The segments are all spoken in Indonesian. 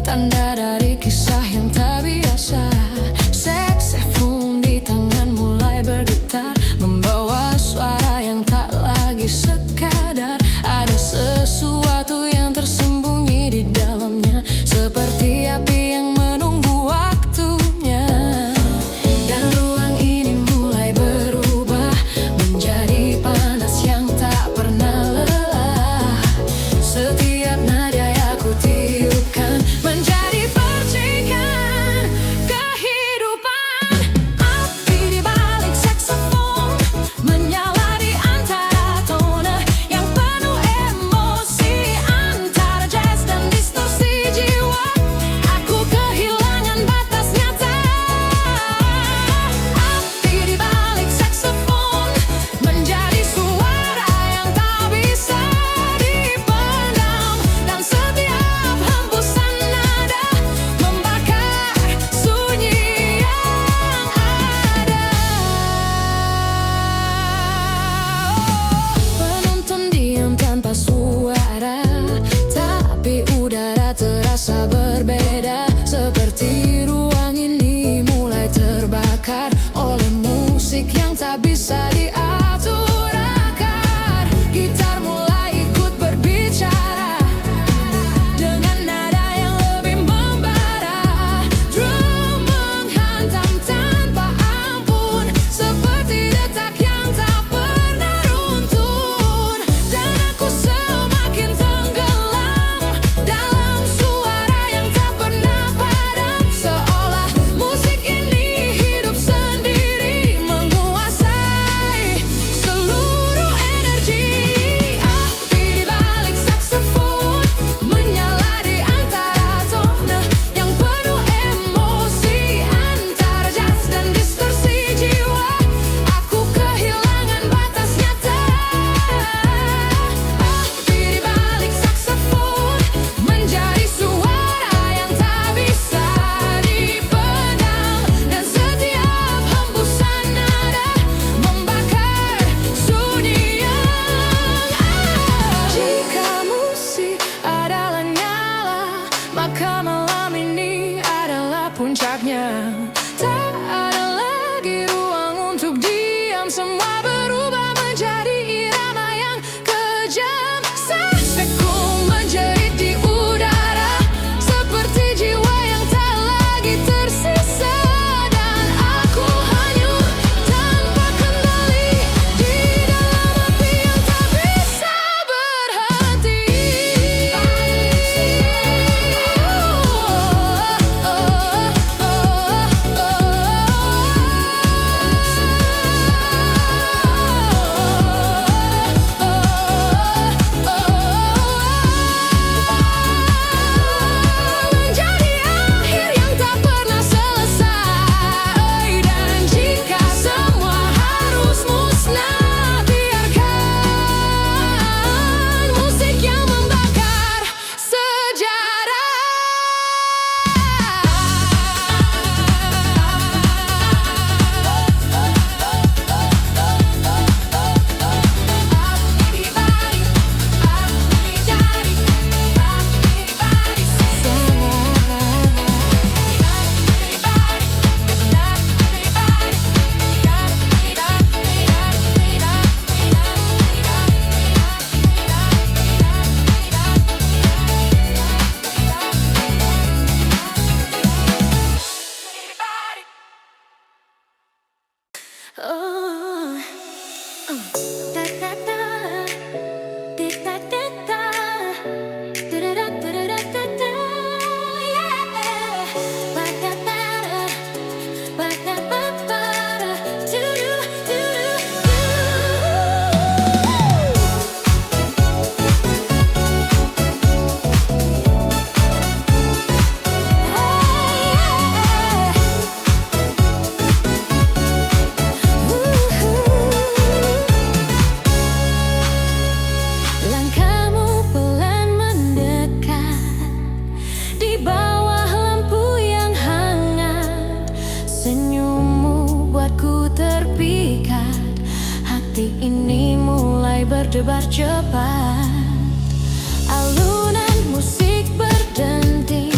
tanda dari kisah yang tak biasa. Saxophone di tangan mulai bergetar, membawa suara yang tak lagi sekadar. Ada sesuatu yang tersembunyi di dalamnya, seperti api yang menunggu waktunya. Dan ruang ini mulai berubah menjadi panas yang tak pernah lelah. Setiap nada yang ku tiupkan menjadi percikan kehidupan. Api di balik saksofon menyala di antara tone yang penuh emosi, antara jazz dan distorsi jiwa. Aku kehilangan batas nyata. Api di balik saksofon menjadi suara yang tak bisa dipendam, dan setiap hembusan nada membakar sunyi yang ada. Penonton diam tanpa suara, tapi udara terasa berbeda. Seperti ruang ini mulai terbakar oleh musik yang tak bisa diatur akar. Gitar mulai ikut berbicara dengan nada yang lebih membara. Drum menghantam tanpa ampun, seperti detak yang tak pernah runtun. Dan aku semakin tenggelam dalam suara yang tak pernah padam, seolah musik ini hidup sendiri, menguasai seluruh energi. Api di balik saksofon menyala di antara tone yang penuh emosi, antara jazz dan distorsi jiwa. Aku kehilangan batas nyata. Api di balik saksofon menjadi suara yang tak bisa dipendam, dan setiap hembusan nada membakar sunyi yang ada. Jika musik adalah nyala, maka malam ini adalah puncaknya. Tak ada lagi ruang untuk diam, semua berubah menjadi irama yang kejam. Saxophone menjerit di udara, seperti jiwa yang tak lagi tersisa. Dan aku hanyut tanpa kendali di dalam api yang tak bisa berhenti. Menjadi akhir yang tak pernah selesai. Dan jika semua harus musnah, biarkan musik yang membakar sejarah. berdebar cepat. Alunan musik berdentang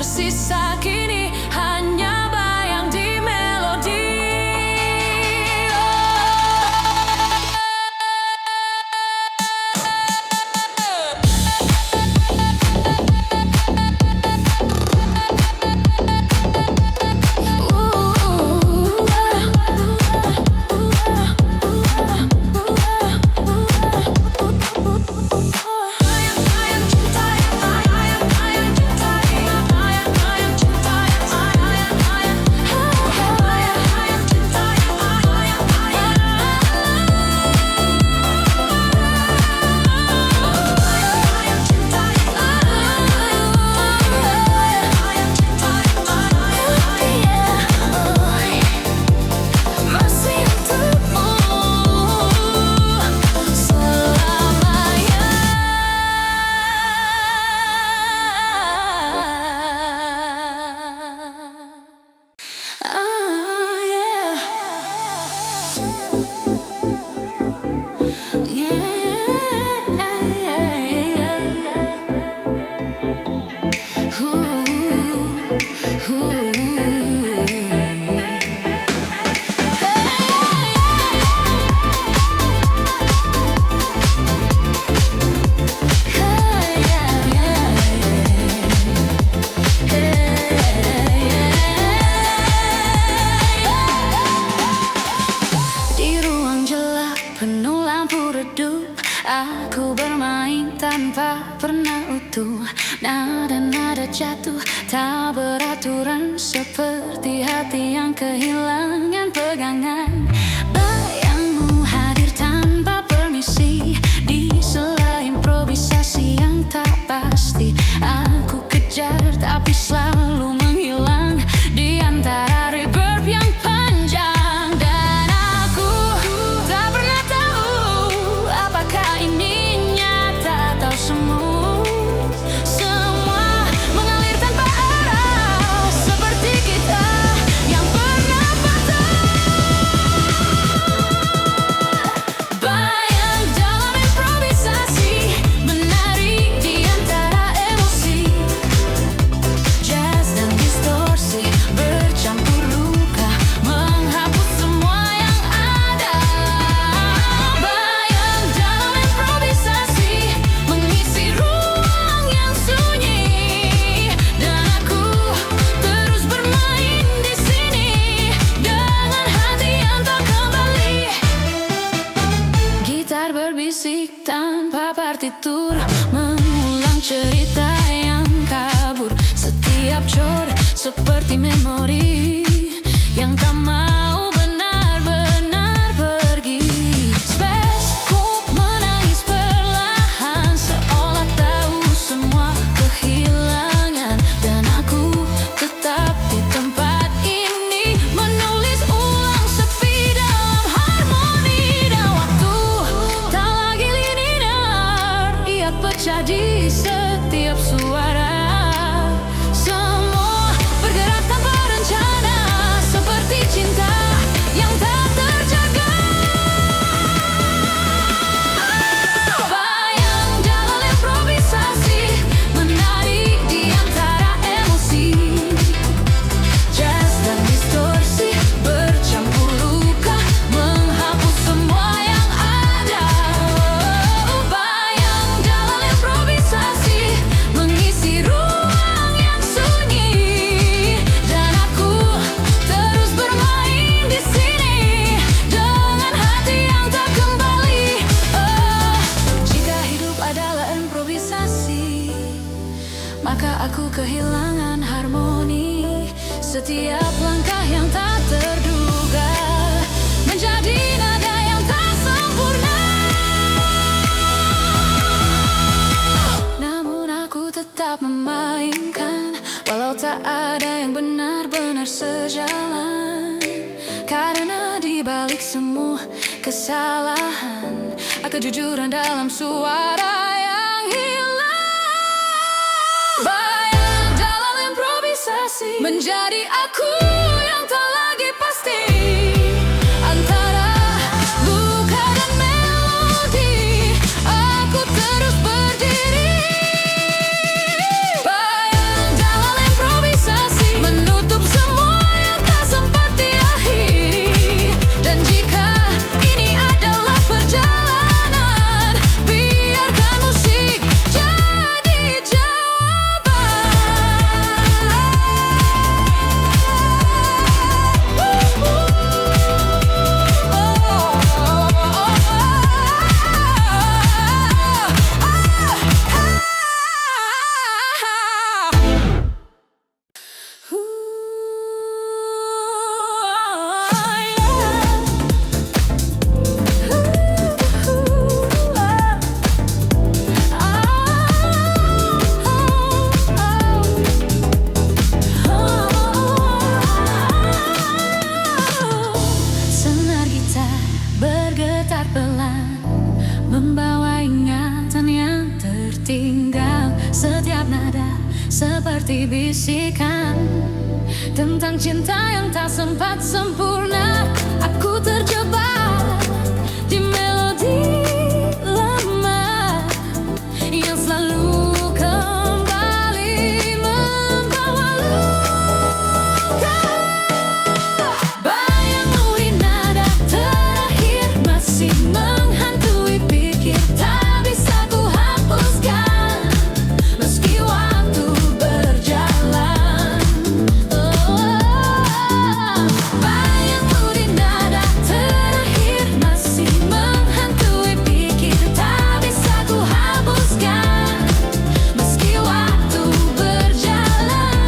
tersisa kini hanya bayang di melodi. Aku bermain tanpa pernah utuh. Nada-nada jatuh tak beraturan, seperti hati yang kehilangan pegangan. Bayangmu hadir tanpa permisi, di sela improvisasi yang tak pasti. Aku kejar tapi selalu menghilang di antara reverb yang panjang. Dan aku tak pernah tahu apakah ini nyata atau semu. Semua mengalir tanpa arah, seperti kita yang pernah patah. Bayang dalam improvisasi, menari di antara emosi. Jazz dan distorsi bercampur luka, menghapus semua yang ada. Bayang dalam improvisasi, mengisi ruang yang sunyi. Dan aku terus bermain di sini dengan hati yang tak kembali. Gitar berbisik tanpa partitur, mengulang cerita yang kabur. Setiap chord seperti memori yang tak mau benar-benar pergi. Spesku menangis perlahan, seolah tahu semua kehilangan. Dan aku tetap di tempat ini, menulis ulang sepi dalam harmoni. Dan waktu tak lagi linear, ia pecah di setiap suara. Semua bergerak tanpa rencana, seperti cinta yang tak terjaga. Bayang dalam improvisasi, menari di antara emosi. Jazz dan distorsi bercampur luka, menghapus semua yang ada. Bayang dalam improvisasi, mengisi ruang yang sunyi. Dan aku terus bermain di sini dengan hati yang tak kembali. Jika hidup adalah improvisasi, maka aku kehilangan harmoni. Setiap langkah yang tak terduga menjadi nada yang tak sempurna. Namun aku tetap memainkan, walau tak ada yang benar-benar sejalan. Karena di balik semua kesalahan, kejujuran dalam suara yang hilang. Bayang dalam improvisasi, menjadi aku yang tak lagi pasti. Antara luka dan melodi, aku terus berdiri. Bayang dalam improvisasi, seperti bisikan tentang cinta yang tak sempat sempurna. Aku terjebak di melodi lama yang selalu kembali membawa luka. Bayangmu di nada terakhir masih menghantui pikir, tak bisa ku hapuskan meski waktu berjalan. Bayangmu di nada terakhir masih menghantui pikir, tak bisa ku hapuskan meski waktu berjalan.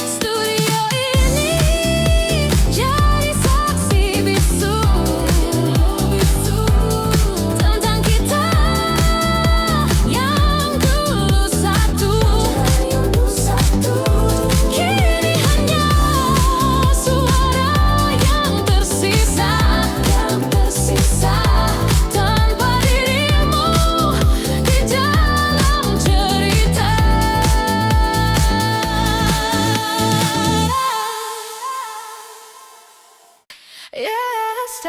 Studio ini jadi saksi bisu tentang kita yang dulu satu. Kini hanya suara yang tersisa tanpa dirimu di dalam cerita. Yes,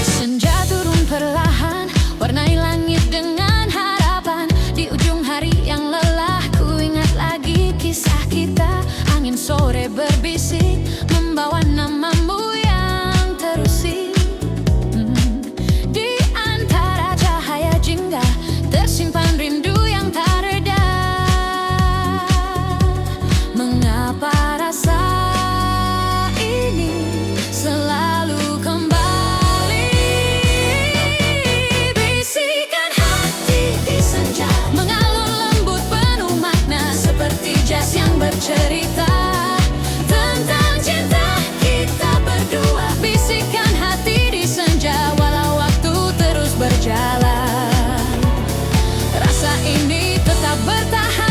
senja turun perlahan, warnai langit dengan harapan. Di ujung hari yang lelah, ku ingat lagi kisah kita. Angin sore berbisik, membawa namamu yang terusik. Di antara cahaya jingga, tersimpan rindu yang tak reda. Mengapa rasa ini selalu kembali? Bisikan hati di senja mengalun lembut penuh makna, seperti jas yang bercerita tentang cinta kita berdua. Bisikan hati di senja walau waktu terus berjalan, rasa ini tetap bertahan.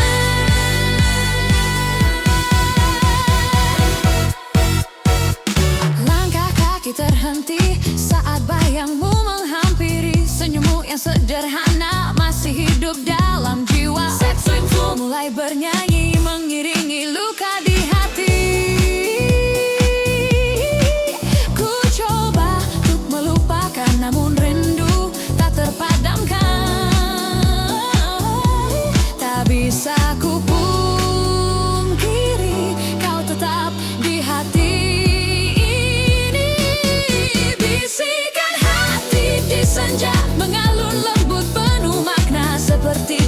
Langkah kaki terhenti saat bayangmu menghampiri. Senyummu yang sederhana masih hidup dalam jiwa. Mulai bernyanyi mengiringi luka di hati. Ku coba untuk melupakan, namun rindu tak terpadamkan. Tak bisa ku pungkiri, kau tetap di hati ini. Bisikan hati di senja mengalun lembut penuh makna, seperti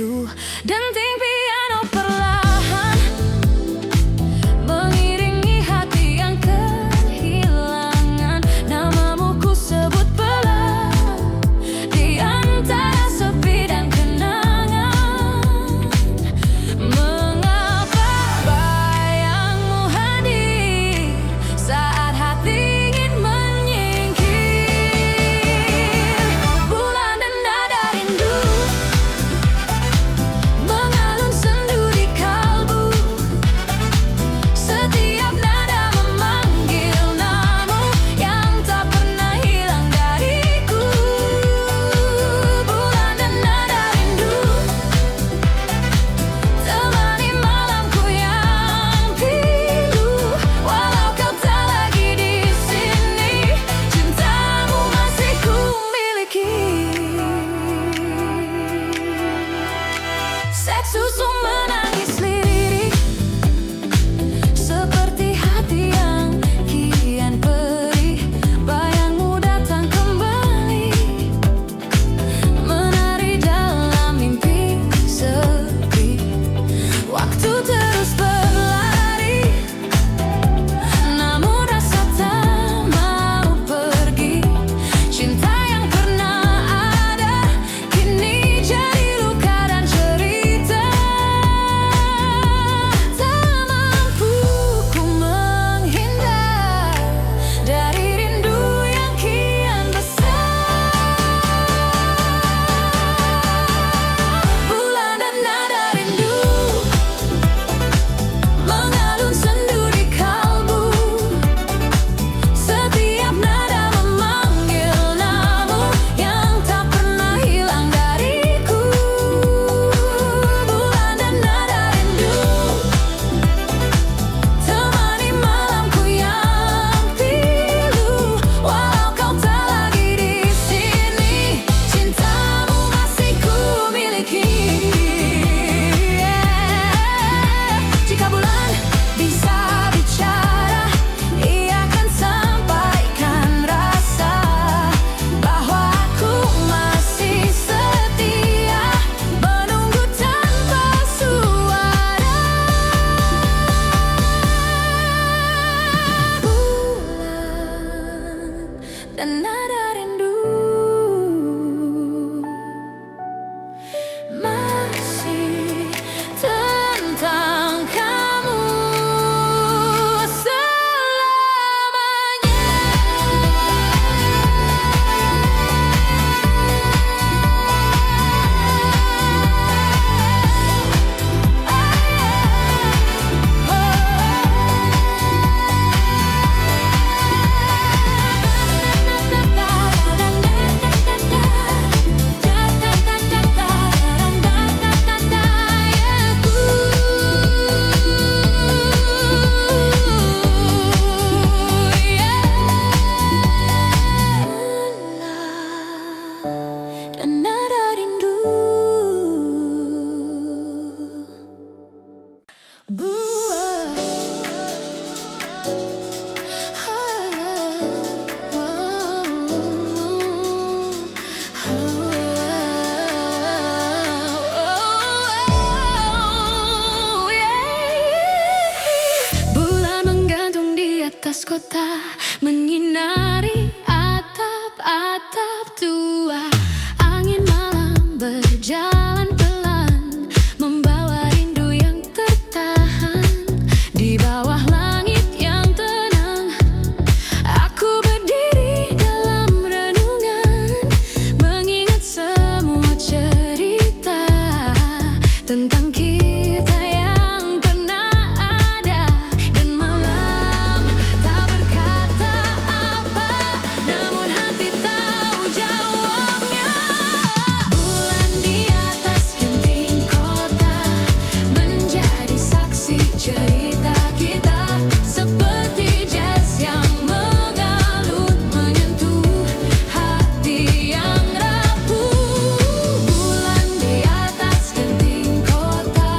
itu. Denting piano perlahan mengiringi hati yang kehilangan. Namamu ku sebut pelan di antara sepi dan kenangan. Mengapa bayangmu hadir saat hati ingin menyingkir? Bulan dan nada rindu mengalun sendu di kalbu. Setiap nada memanggil namamu yang tak pernah hilang dariku. Bulan dan nada rindu temani malamku yang pilu. Walau kau tak lagi di sini, cintamu masih ku miliki. Seks susu menangis lirik seperti hati yang kian perih. Bayangmu datang kembali menari dalam mimpi sepi. Waktu terus berlari, namun rasa tak mau pergi. Cinta yang pernah ada kini jadi luka dan cerita. Tak mampu ku menghindar dari rindu yang kian besar. Bulan dan nada rindu mengalun sendu di kalbu. Setiap nada memanggil namamu yang tak pernah hilang dariku. Bulan dan nada rindu temani malamku yang pilu. Walau kau tak lagi di sini, cintamu masih ku miliki. Jika bulan bisa bicara, ia akan sampaikan rasa bahwa aku masih setia menunggu tanpa suara. Bulan dan nada rindu masih tentang kamu selamanya. Dan nada rindu. Bulan menggantung di atas kota, menyinari atap-atap tua. Angin malam berjalan pelan, membawa rindu yang tertahan. Di bawah langit yang tenang, aku berdiri dalam renungan, mengingat semua cerita tentang kita yang pernah ada. Dan malam tak berkata apa, namun hati tahu jawabnya. Bulan di atas genting kota menjadi saksi cerita kita, seperti jazz yang mengalun menyentuh hati yang rapuh. Bulan di atas genting kota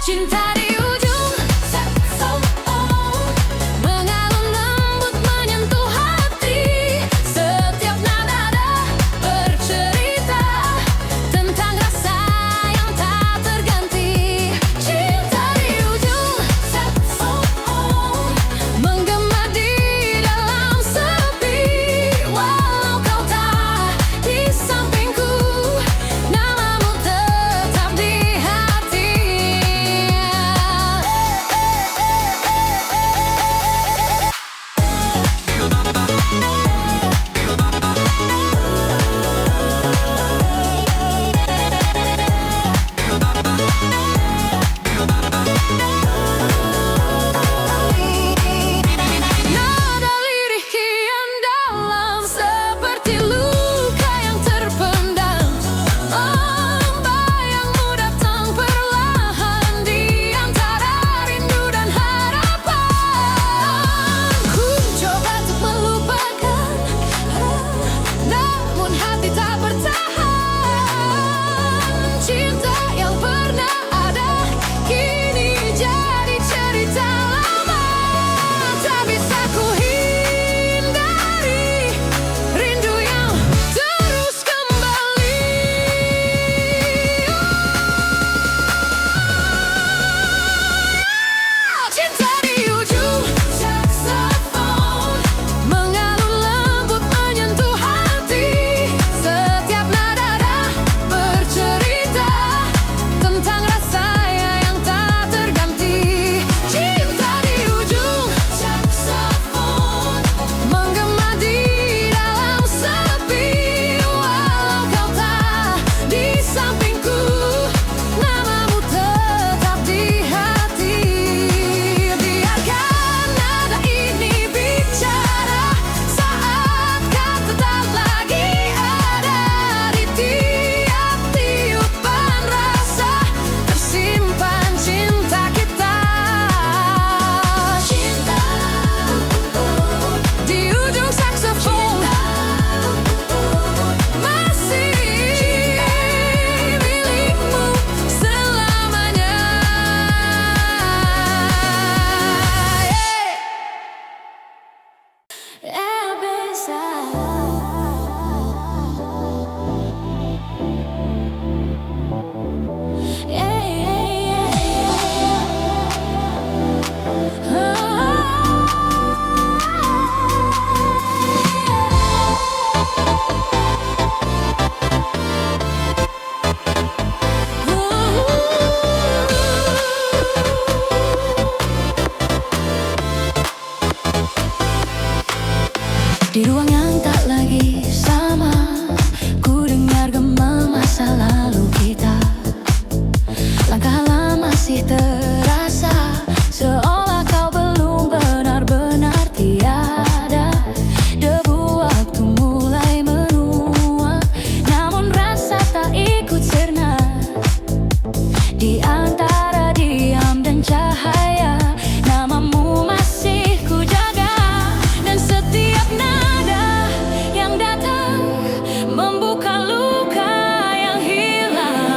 Cinta di ujung saksofon mengalun lembut menyentuh hati. Setiap nada bercerita tentang rasa yang tak terganti. Cinta di ujung saksofon menggema di dalam sepi. Walau kau tak di sampingku, namamu tetap di hati. Nada lirih kian dalam seperti luka yang terpendam. Bayangmu datang perlahan di antara rindu dan harapan. Ku coba untuk melupakan, namun hati tak bertahan. Cinta yang pernah ada kini jadi cerita lama. Tak bisa ku hindari rindu yang terus kembali. Cinta di ujung saksofon mengalun lembut menyentuh hati. Setiap nada bercerita tentang rasanya yang tak terganti. Cinta di ujung saksofon menggema di dalam sepi. Walau kau tak di sampingku, namamu tetap di hati. Biarkan nada ini bicara saat kau tak lagi ada. Di tiap tiupan rasa tersimpan cinta kita. Cinta di ujung saksofon masih milikmu selamanya. Di ruang yang tak lagi sama, ku dengar gema masa lalu kita. Langkah lama masih terasa, seolah kau belum benar-benar tiada. Debu waktu mulai menua, namun rasa tak ikut serna. Di antara diam dan cahaya, namamu masih ku jaga. Dan setiap nada yang datang membuka luka yang hilang.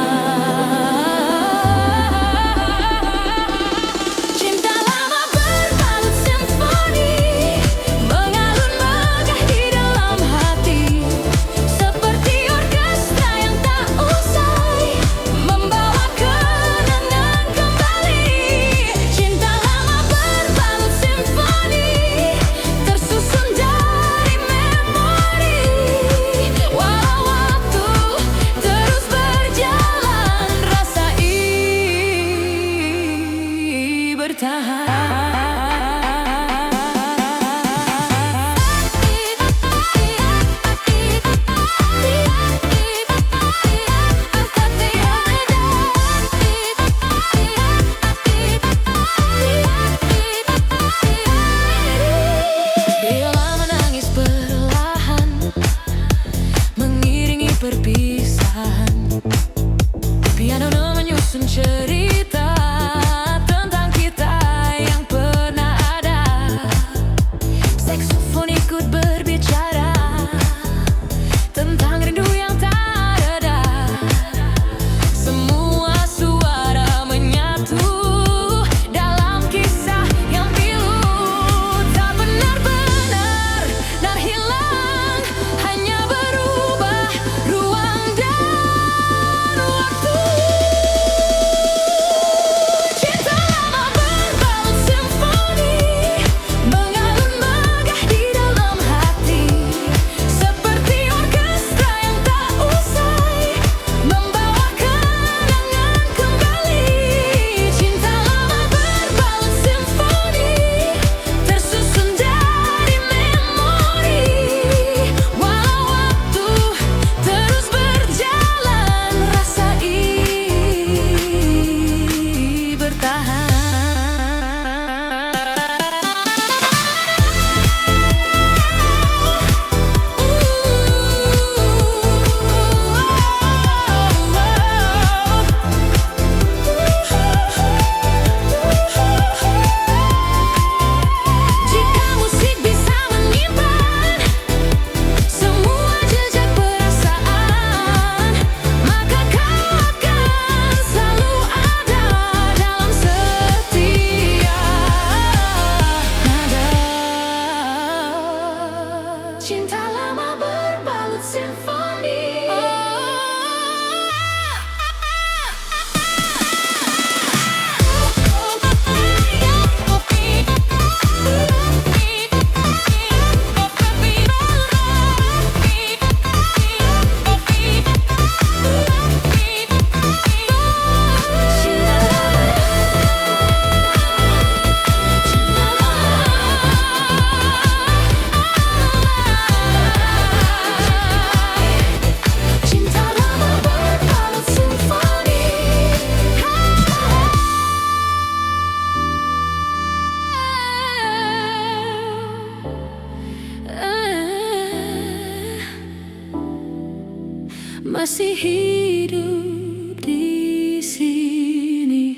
masih hidup di sini.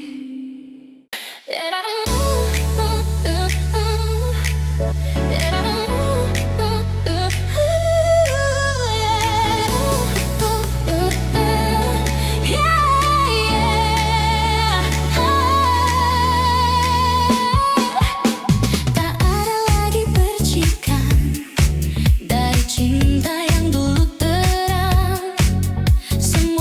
Tak ada lagi percikan dari cinta yang dulu terang. Semua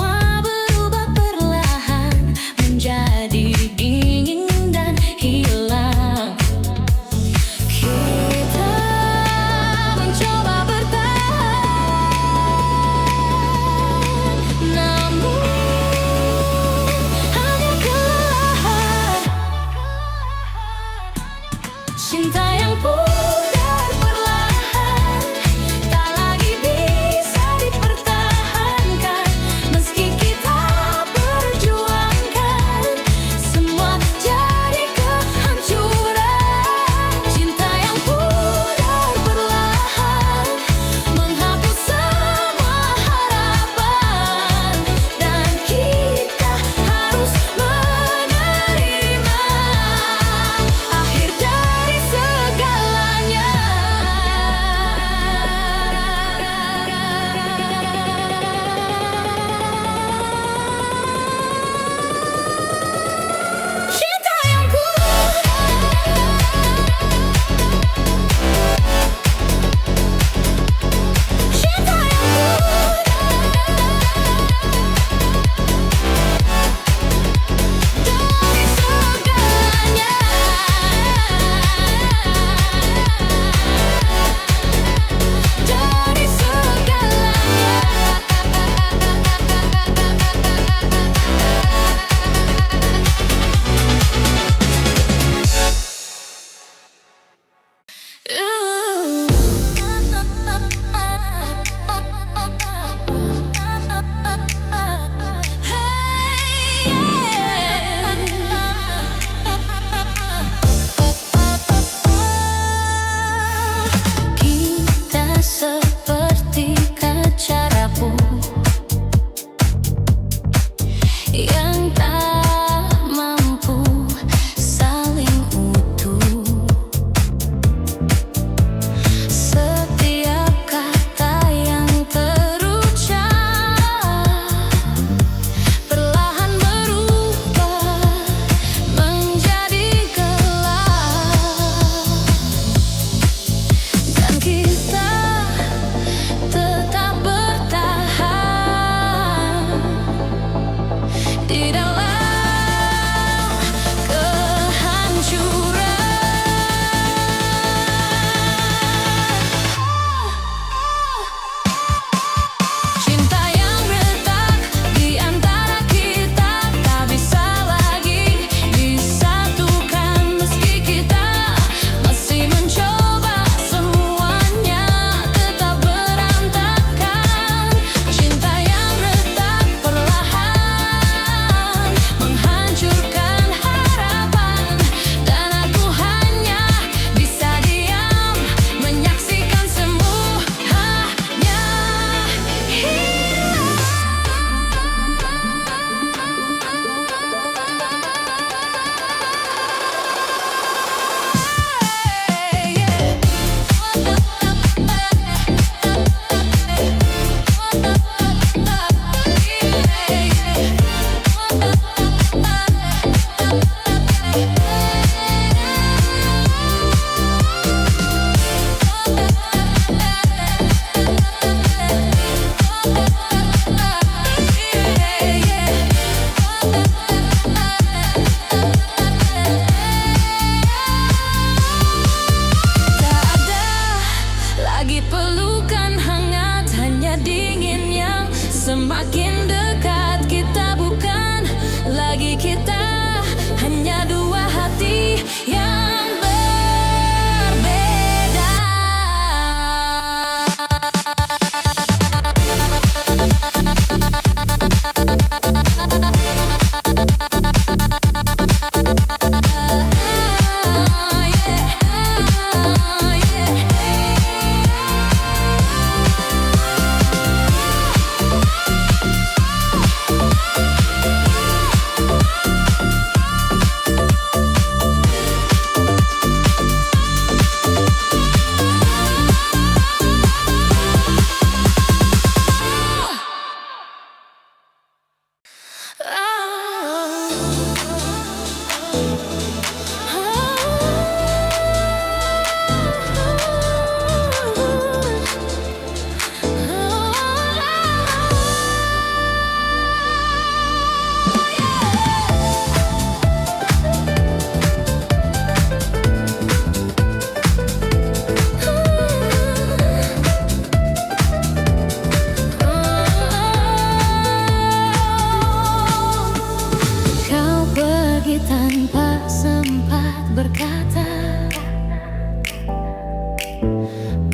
tanpa sempat berkata,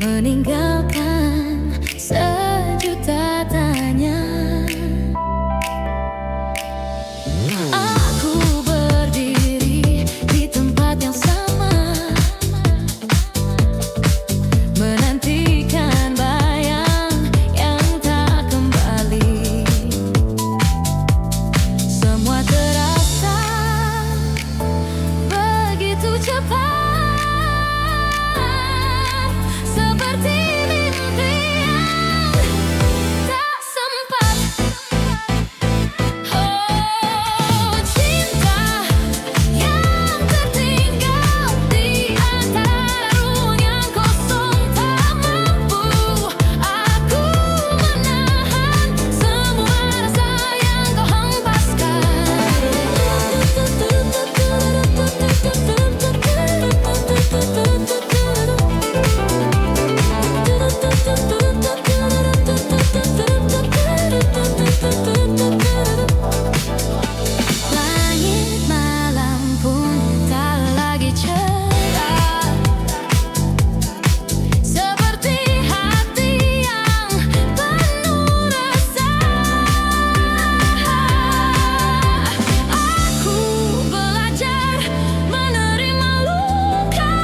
meninggalkan sejuta tanya. Aku berdiri di tempat yang sama, menantikan bayang yang tak kembali. Semua terasa begitu cepat, seperti mimpi yang tak sempat. Oh, cinta yang tertinggal di antara ruang yang kosong, tak mampu aku menahan semua rasa yang kau hempaskan. Langit malam pun tak lagi cerah, seperti hati yang penuh rasa. Aku belajar menerima luka,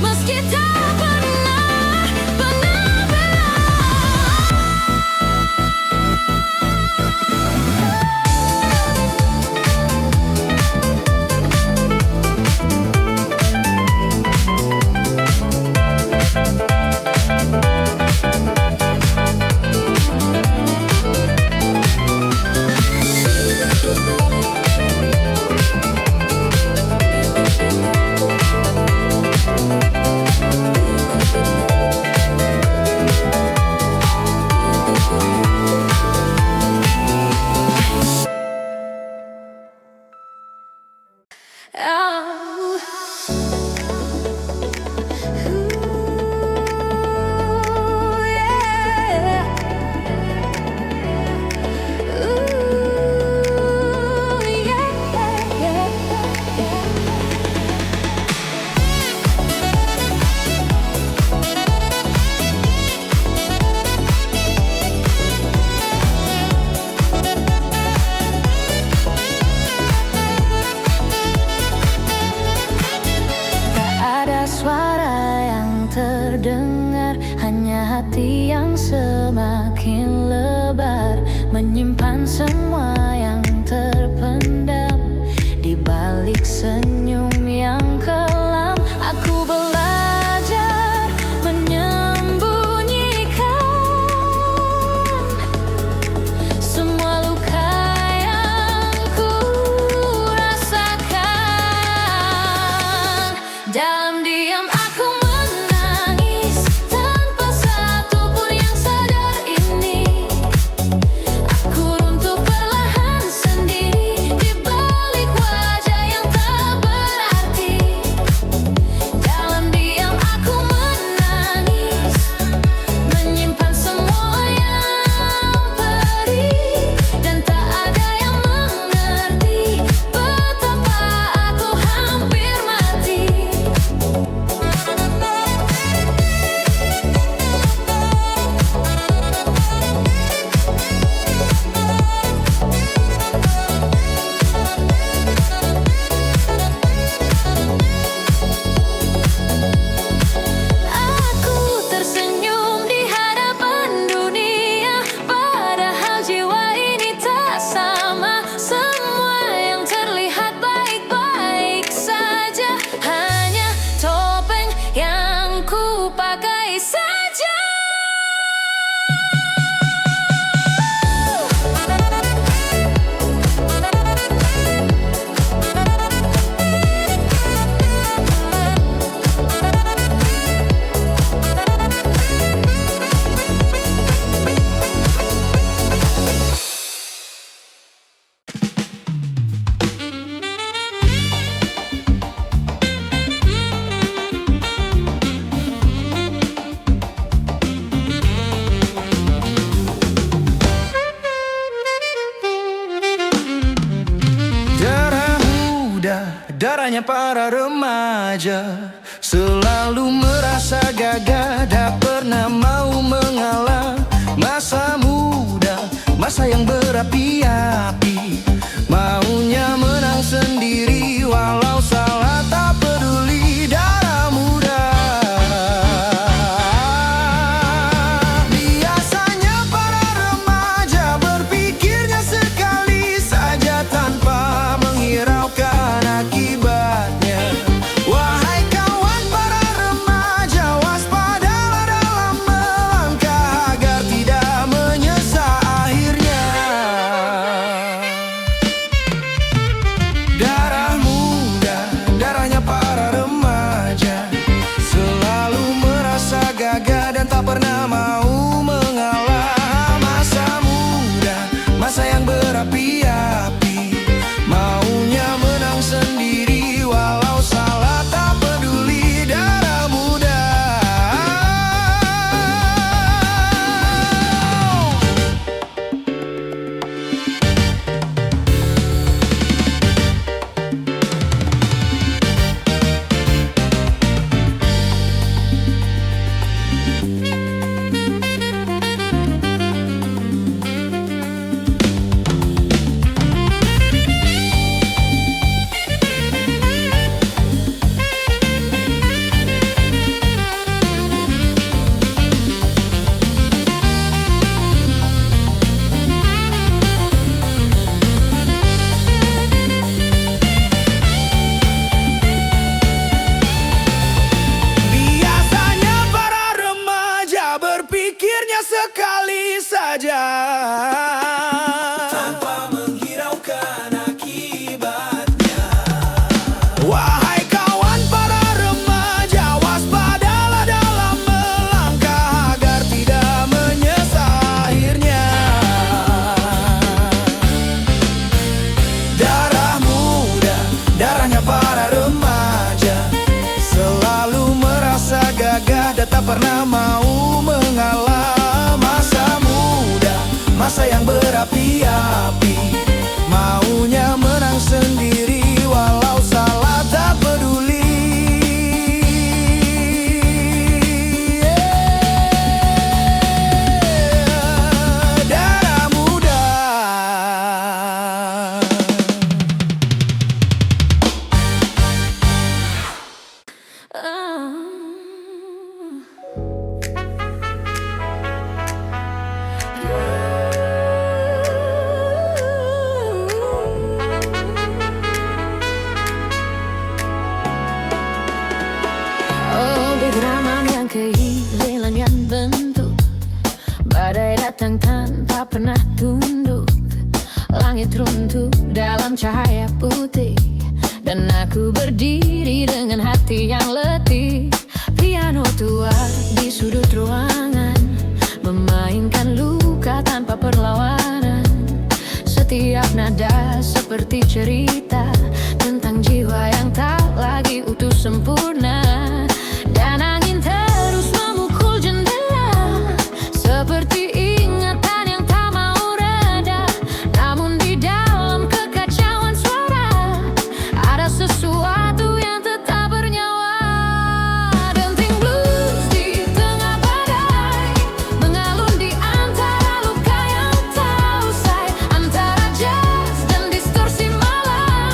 meski tak pernah berakhir. Oh. Ooh, yeah. Ooh, yeah, yeah, yeah. darahnya para remaja. Selalu merasa gagah, tak pernah mau mengalah. Masa muda, masa yang berapi-api, maunya menang sendiri, walau salah tak peduli. Darah muda. Biasanya para remaja berpikirnya sekali saja tanpa menghiraukan akibatnya. Wahai kawan para remaja, waspadalah dalam melangkah agar tidak menyesal akhirnya. Darah muda, darahnya para remaja, selalu merasa gagah dan tak pernah mau mengalah. Masa muda, masa yang berapi-api, maunya menang sendiri, walau salah tak peduli. Darah muda. Biasanya para remaja berpikirnya sekali saja tanpa menghiraukan akibatnya. Wahai kawan para remaja, waspadalah dalam melangkah agar tidak menyesal akhirnya. Darah muda, darahnya para remaja, selalu merasa gagah dan tak pernah mau mengalah. Masa muda, masa yang berapi-api, maunya menang sendiri, walau salah tak peduli. Darah muda. Oh, genggaman yang kehilangan bentuk, badai datang tanpa pernah tunduk. Langit runtuh dalam cahaya putih, dan aku berdiri dengan hati yang letih. Piano tua di sudut ruangan memainkan luka tanpa perlawanan. Setiap nada seperti cerita tentang jiwa yang tak lagi utuh sempurna. Dan angin terus memukul jendela seperti ingatan yang tak mau reda. Namun di dalam kekacauan suara ada sesuatu yang tetap bernyawa. Denting blues di tengah badai mengalun di antara luka yang tak usai, antara jazz dan distorsi malam.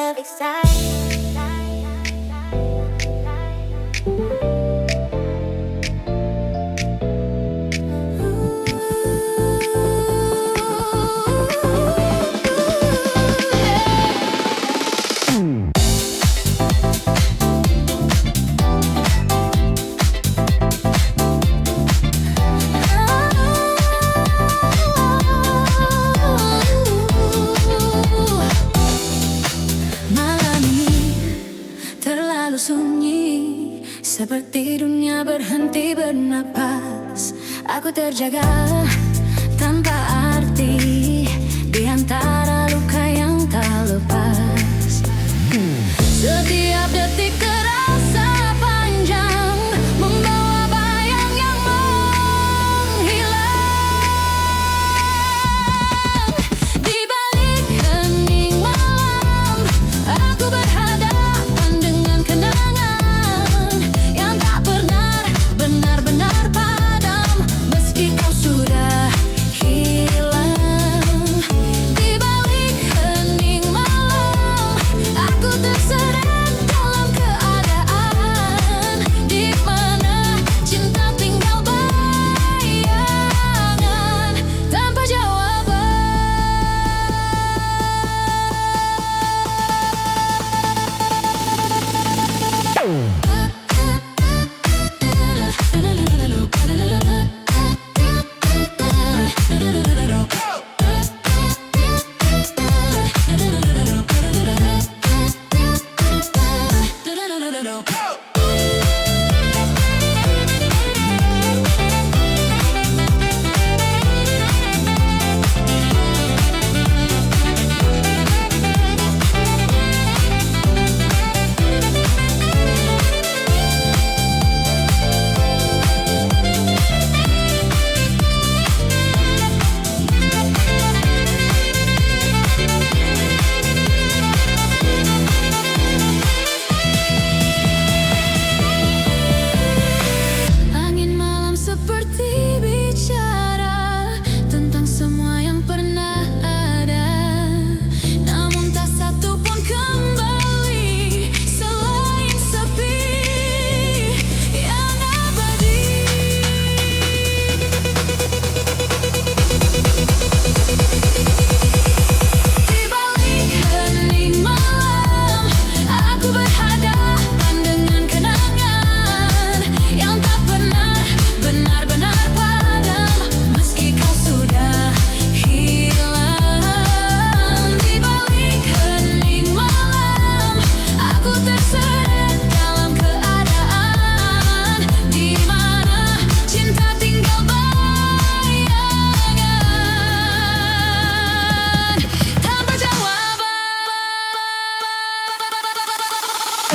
love exciting. Malam ini terlalu sunyi, seperti dunia berhenti bernapas. Aku terjaga tanpa arti di antara luka yang tak lepas. Setiap detik terasa panjang, membawa bayang yang menghilang. Di balik hening malam, aku berhadapan dengan kenangan yang tak pernah benar-benar padam, meski kau sudah hilang. Di balik hening malam, aku terseret dalam keadaan di mana cinta tinggal bayangan tanpa jawaban. Angin malam seperti bicara tentang semua yang pernah ada, namun tak satu pun kembali selain sepi yang abadi. Di balik hening malam, aku berhadapan dengan kenangan yang tak pernah benar-benar padam, meski kau sudah hilang. Di balik hening malam, aku terseret dalam keadaan di mana cinta tinggal bayangan tanpa jawaban.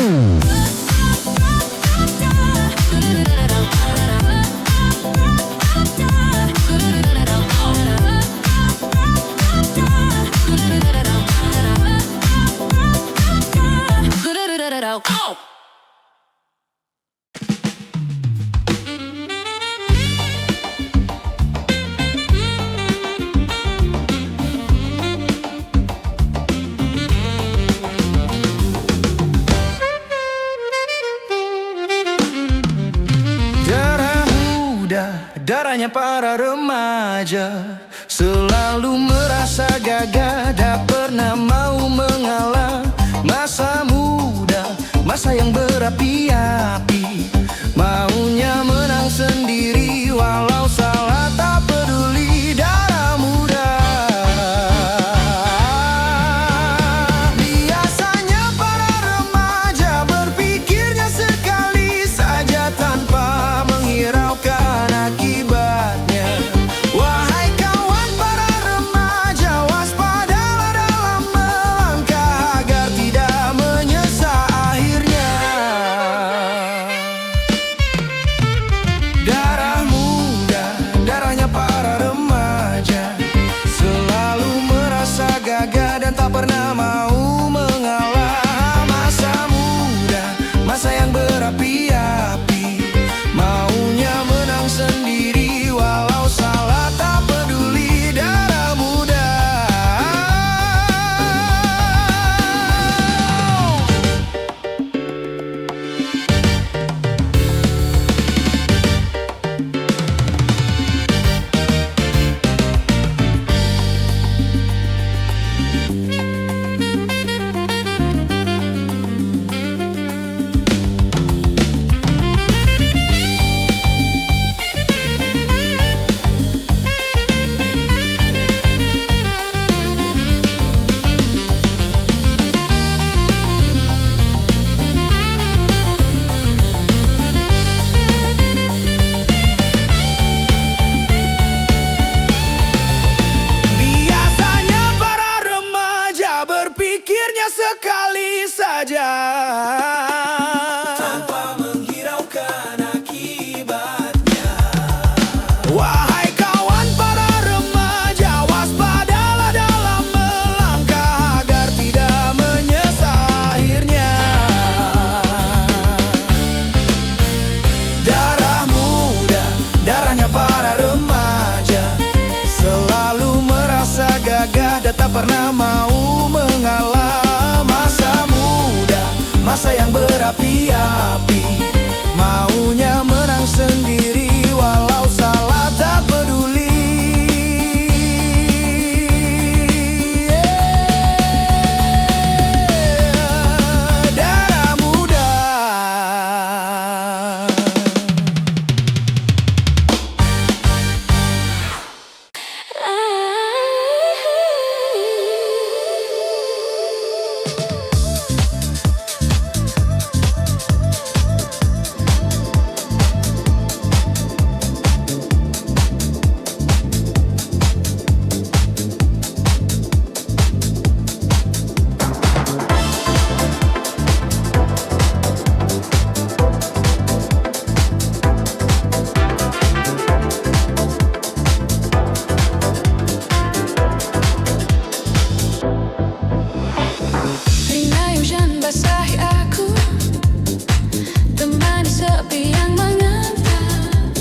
Oh! Darah muda, darahnya para remaja, selalu merasa gagah, tak pernah mau mengalah. Masa muda, masa yang berapi-api, maunya menang sendiri, walau salah tak peduli. Darah muda, biasanya para remaja berpikirnya sekali saja tanpa menghiraukan akibatnya. Wahai kawan para remaja, waspada berpikirnya sekali saja tanpa menghiraukan akibatnya. Wahai kawan para remaja, waspadalah dalam melangkah agar tidak menyesal akhirnya. Darah muda, darahnya para remaja, selalu merasa gagah dan tak pernah mau mengalah. Masa muda, masa yang berapi-api, maunya menang sendiri walau salah tak peduli. Darah muda. Rinai hujan basahi aku, temani sepi yang mengantar.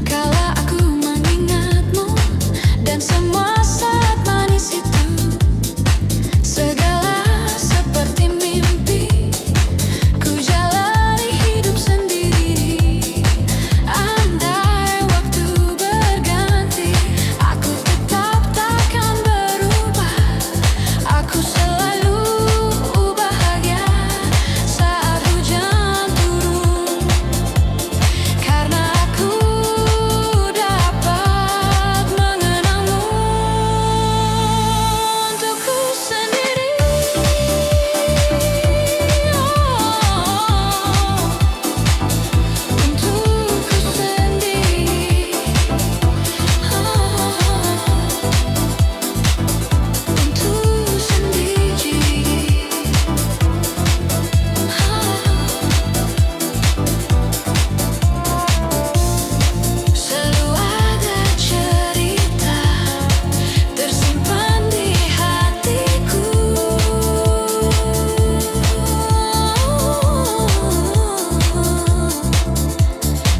Kala aku mengingatmu dan semua saat manis itu, segala seperti mimpi. Ku jalani hidup sendiri. Andai waktu berganti, aku tetap takkan berubah. Aku selalu bahagia saat hujan turun, karena aku dapat mengenangmu untukku sendiri. Untukku sendiri. Untuk sendiri. Selalu ada cerita tersimpan di hatiku,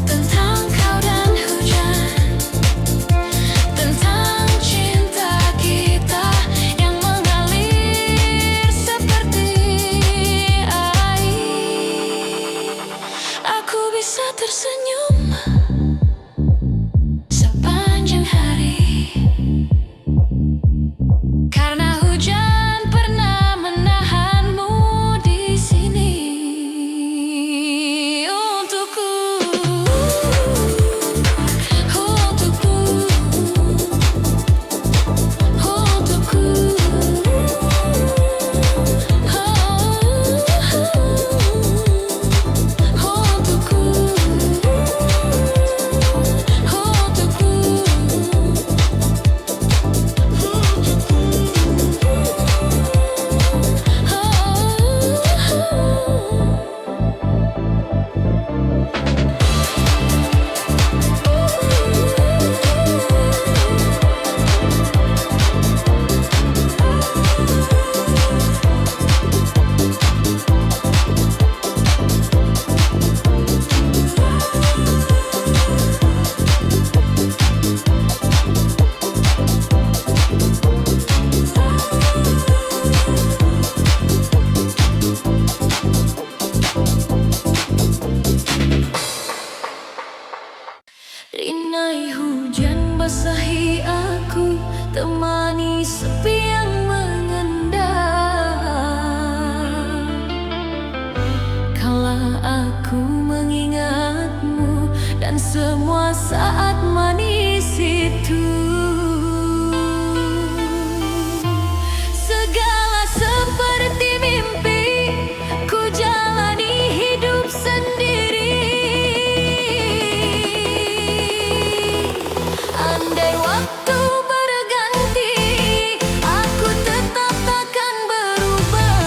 tentang kau dan hujan, tentang cinta kita yang mengalir seperti air. Aku bisa tersenyum sepanjang hari, karena hujan pernah menahanmu di sini. Untukku, untukku, untukku, Rinai hujan basahi aku, temani sepi yang mengendam. Kala aku mengingatmu dan semua saat manis itu, segala seperti mimpi. Ku jalani hidup sendiri. Andai waktu berganti, aku tetap takkan berubah.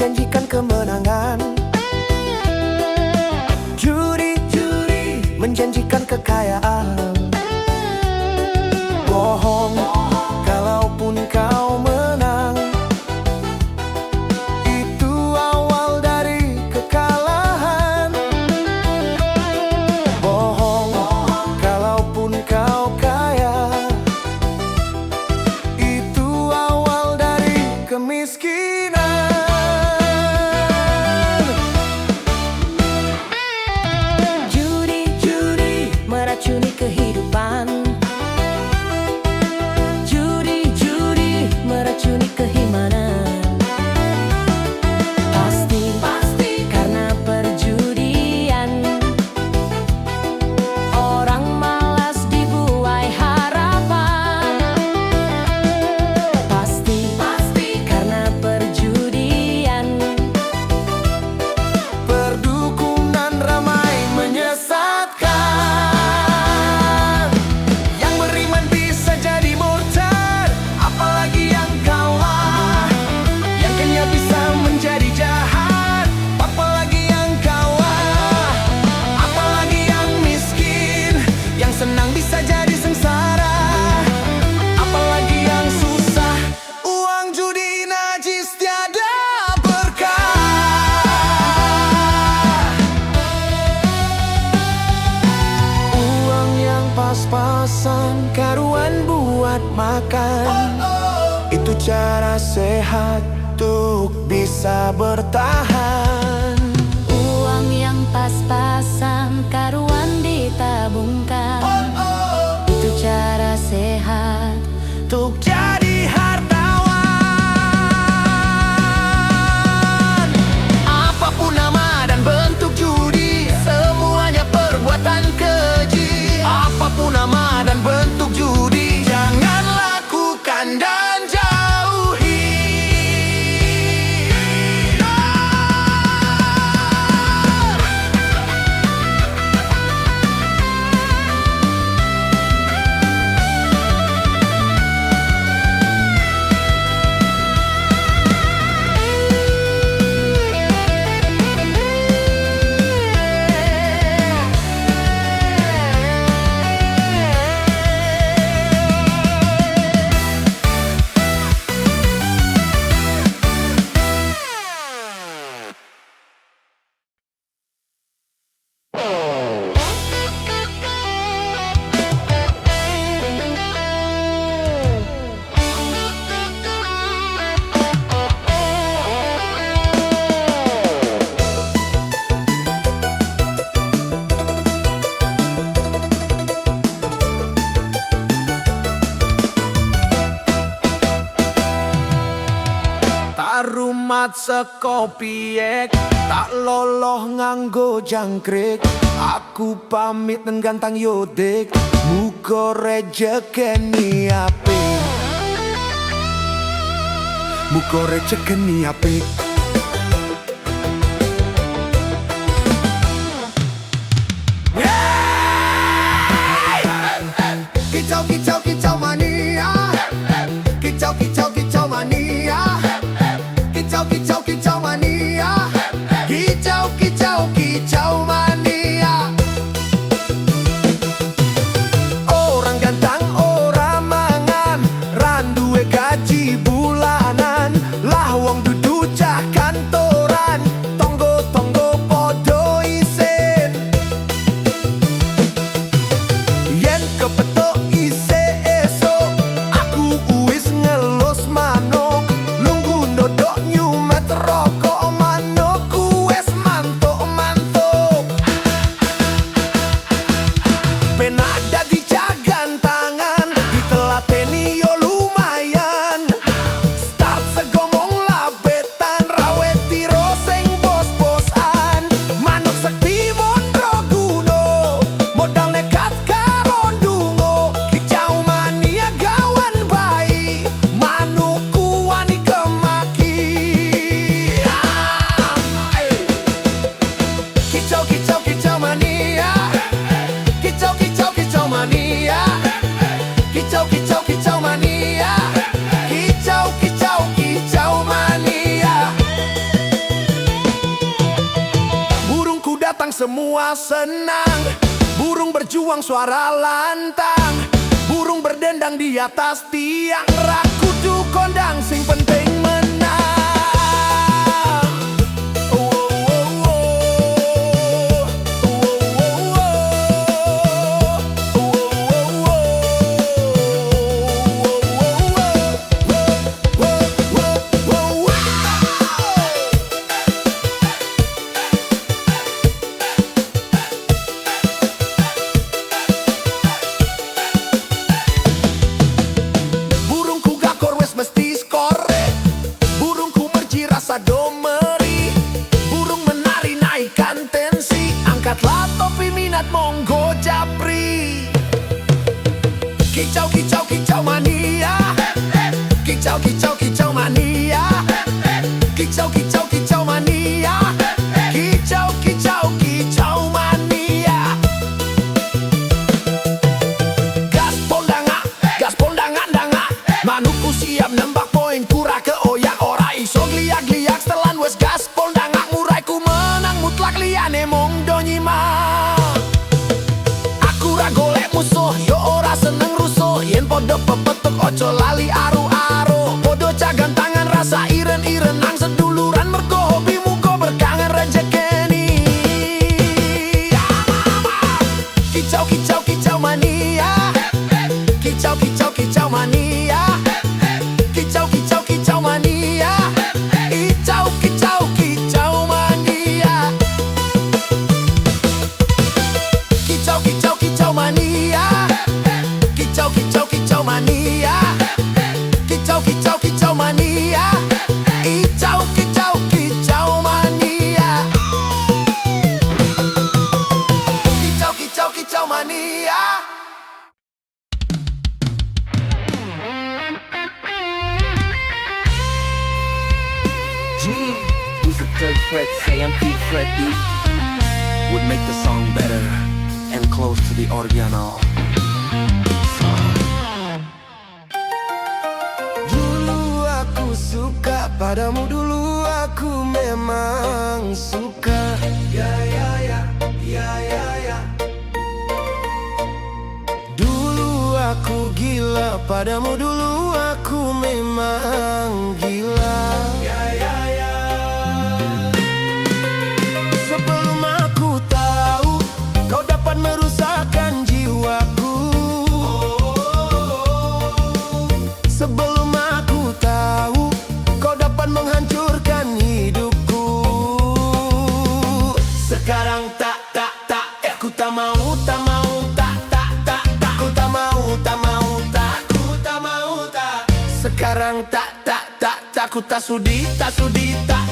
menjanjikan kemenangan. Judi menjanjikan kekayaan. Bohong, kalaupun kau menang. Itu awal dari kekalahan. Bohong, kalaupun kau kaya. Itu awal dari kemiskinan. Judi meracuni kehidupan. Judi meracuni keimanan. Pasti karena perjudian. Orang malas dibuai harapan. Pasti karena perjudian. Perdukunan ramai menyesatkan. Yang beriman bisa jadi murtad, apalagi yang kalah. Yang kaya bisa menjadi jahat, apalagi yang kalah. Apalagi yang miskin, yang senang bisa jadi sengsara. Apalagi yang susah, uang judi najis tiada berkah. Uang yang pas-pasan, karuan buat makan. Itu cara sehat untuk bisa bertahan. Uang yang pas-pasan, karuan ditabungkan. Itu cara sehat. Untuk jadi hartawan. Apapun nama dan bentuk judi, semuanya perbuatan keji. Apapun nama dan bentuk judi, jangan lakukan dan jauhi. Rumat sekopiek, tak loloh nganggo jangkrik. Aku pamit ngantang yodik, muga rejekeni apik. Muga rejekeni apik. Kicau kicau kicau mania. Kicau kicau kicau mania. Kicau kicau kicau mania. Kicau kicau kicau mania. Orang gantang orang mangan, randuwe gaji bulanan. Lah wong dudu cah kantoran, tonggo-tonggo podo isin. Yen kepetok ise esok, aku wis ngelus manuk. Lunggu nodok nyumet rokok, manukku wis mantuk-mantuk. Penak dadi jagantangan, ditelateni yo lumayan. Start segomong labetan, raweti semua senang. Burung berjuang suara lantang, burung berdendang di atas tiang. Rakudu kondang sing penting menang. Domeri, burung menari naikkan tensi, angkatlah topi minat monggo japri. Kicau kicau kicau mania, kicau kicau kicau mania, kicau kicau kicau mania, kicau kicau kicau mania. Gaspol danga, manuku siap nembak poin kura ke oyak ora iso gliak-gliak setelan wes gaspol danga murai ku menang mutlak liane mong donyima. Aku ra golek musuh yo ora seneng rusuh, yen podo pepetuk ojo lali aru-aru. Podo cagan tangan rasa iren-iren nang seduluran mergo hobi muko berkangen rejekeni. Kicau kicau kicau mania, kicau kicau kicau mania, kicau kicau kicau mania, kicau kicau kicau mania, kicau kicau kicau mania, kicau kicau kicau mania, kicau kicau kicau mania, kicau kicau kicau mania, kicau kicau kicau mania. Who's the third fret? Say I'm P fret D. Would make the song better and close to the original. Dulu aku suka padamu, dulu aku memang suka. Ya ya ya, ya ya ya. Dulu aku gila padamu, dulu aku memang gila. Ya ya ya. Sebelum aku tahu kau dapat merusakkan jiwaku, sebelum aku tahu kau dapat menghancurkan hidupku. Sekarang aku tak mau, tak mau, aku tak mau, tak mau, aku tak mau, tak. Sekarang aku tak sudi, tak sudi, tak.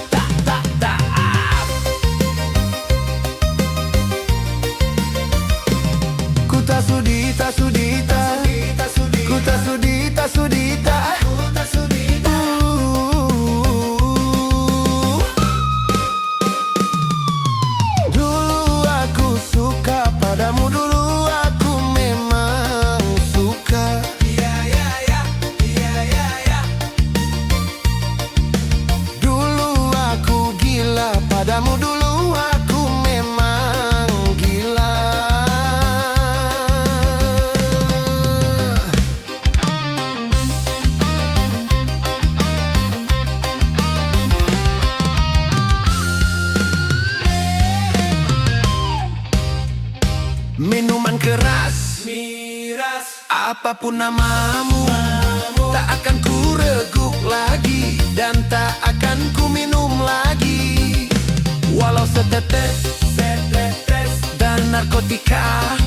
Ku tak sudi, tak sudi, tak. Ku tak sudi, tak sudi, tak. Dulu aku suka padamu, dulu aku memang suka. Ya ya ya, ya ya ya. Dulu aku gila padamu, dulu aku memang gila. Minuman keras, miras, apapun namamu, tak akan ku reguk lagi dan tak akan ku minum lagi. Walau setetes dan narkotika,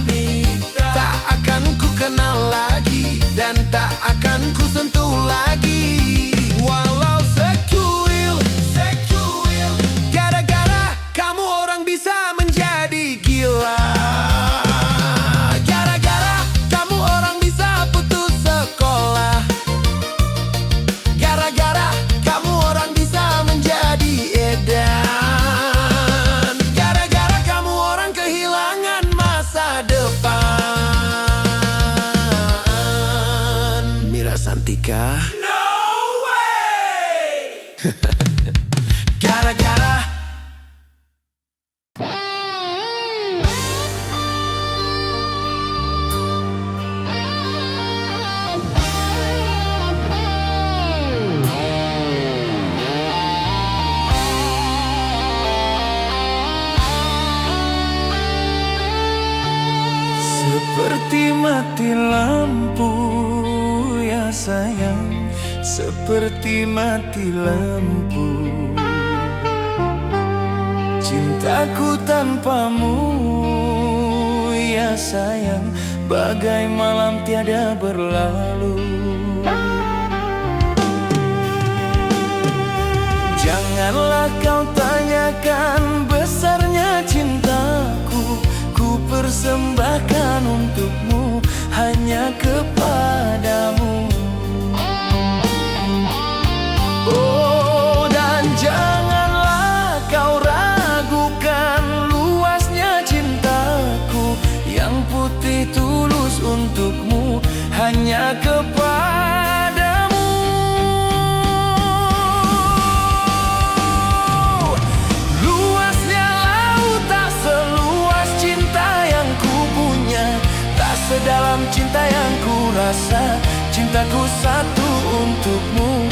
tak akan ku kenal lagi dan tak akan ku sentuh lagi. Walau sekuil, gara-gara kamu orang bisa menjadi gila. Santika. No! Seperti mati lampu ya sayang, seperti mati lampu. Cintaku tanpamu ya sayang, bagai malam tiada berlalu. Janganlah kau tanyakan besarnya cintaku, ku persembahkan untukmu, hanya kepadamu. Oh, dan janganlah kau ragukan luasnya cintaku, yang putih tulus untukmu, hanya kepadamu. Luasnya laut tak seluas cinta yang ku punya, tak sedalam cinta yang ku rasa, cintaku satu untukmu.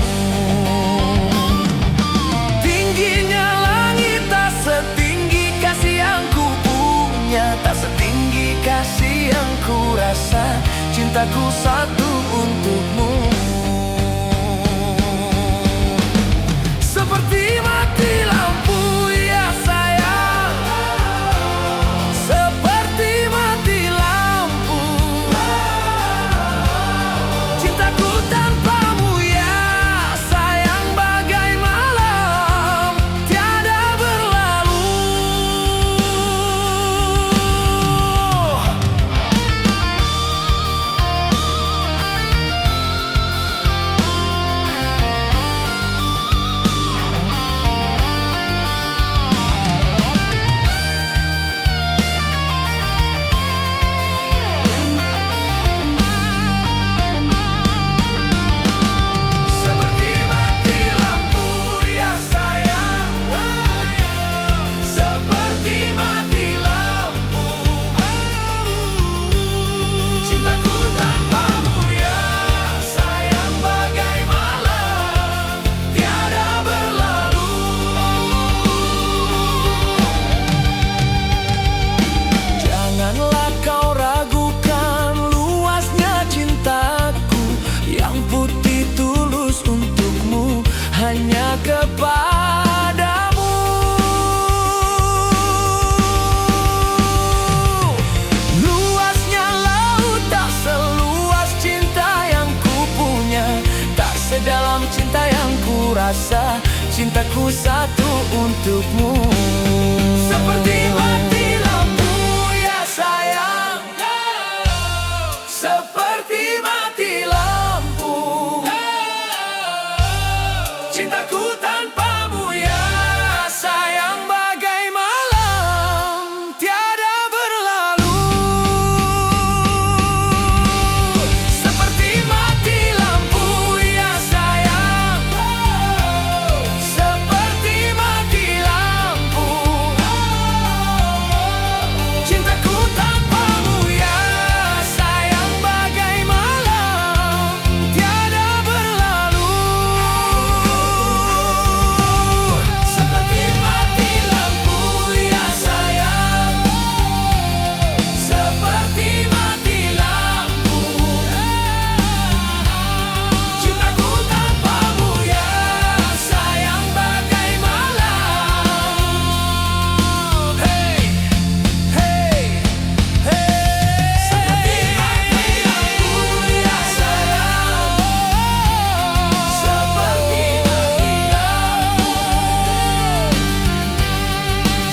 Tingginya langit tak setinggi kasih yang ku punya, tak setinggi kasih yang ku rasa, cintaku satu untukmu. Seperti mati lampu ya sayang, seperti mati lampu. Cintaku tanpamu ya sayang, bagai malam tiada berlalu. Seperti mati lampu ya sayang, seperti mati lampu. Cintaku tanpamu ya sayang, bagai malam tiada berlalu. Janganlah kau ragukan luasnya cintaku, yang putih tulus untukmu, hanya kepadamu. Luasnya laut tak seluas cinta yang ku punya, tak sedalam cinta yang ku rasa, cintaku satu untukmu. Seperti mati lampu ya sayang, seperti mati lampu. Cintaku tanpamu ya sayang, bagai malam tiada berlalu. Seperti mati lampu ya sayang, seperti mati lampu. Cintaku tanpamu ya sayang, bagai malam tiada berlalu. Seperti mati lampu ya sayang, seperti mati lampu. Cintaku tanpamu ya sayang, bagai malam. Hey, hey, hey. Seperti mati lampu ya sayang, seperti mati lampu.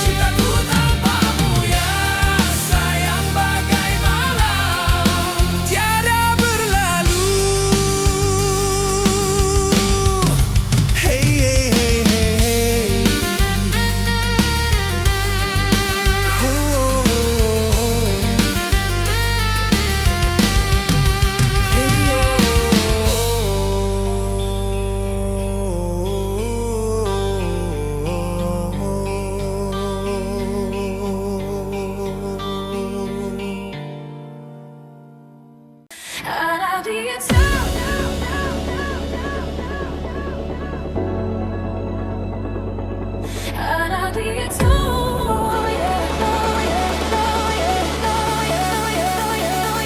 Cintaku tanpamu ya sayang, bagai malam tiada berlalu. Hey, hey, hey, hey, hey. Oh, oh, Anak dia tahu, anak dia tahu, yeah, oh, yeah, oh, yeah, oh, yeah, oh, yeah, oh, yeah, oh, yeah.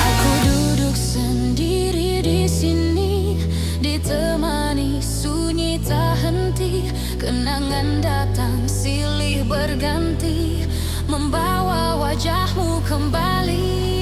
Aku duduk sendiri di sini, ditemani sunyi tak henti. Kenangan datang silih berganti, membawa wajahmu kembali.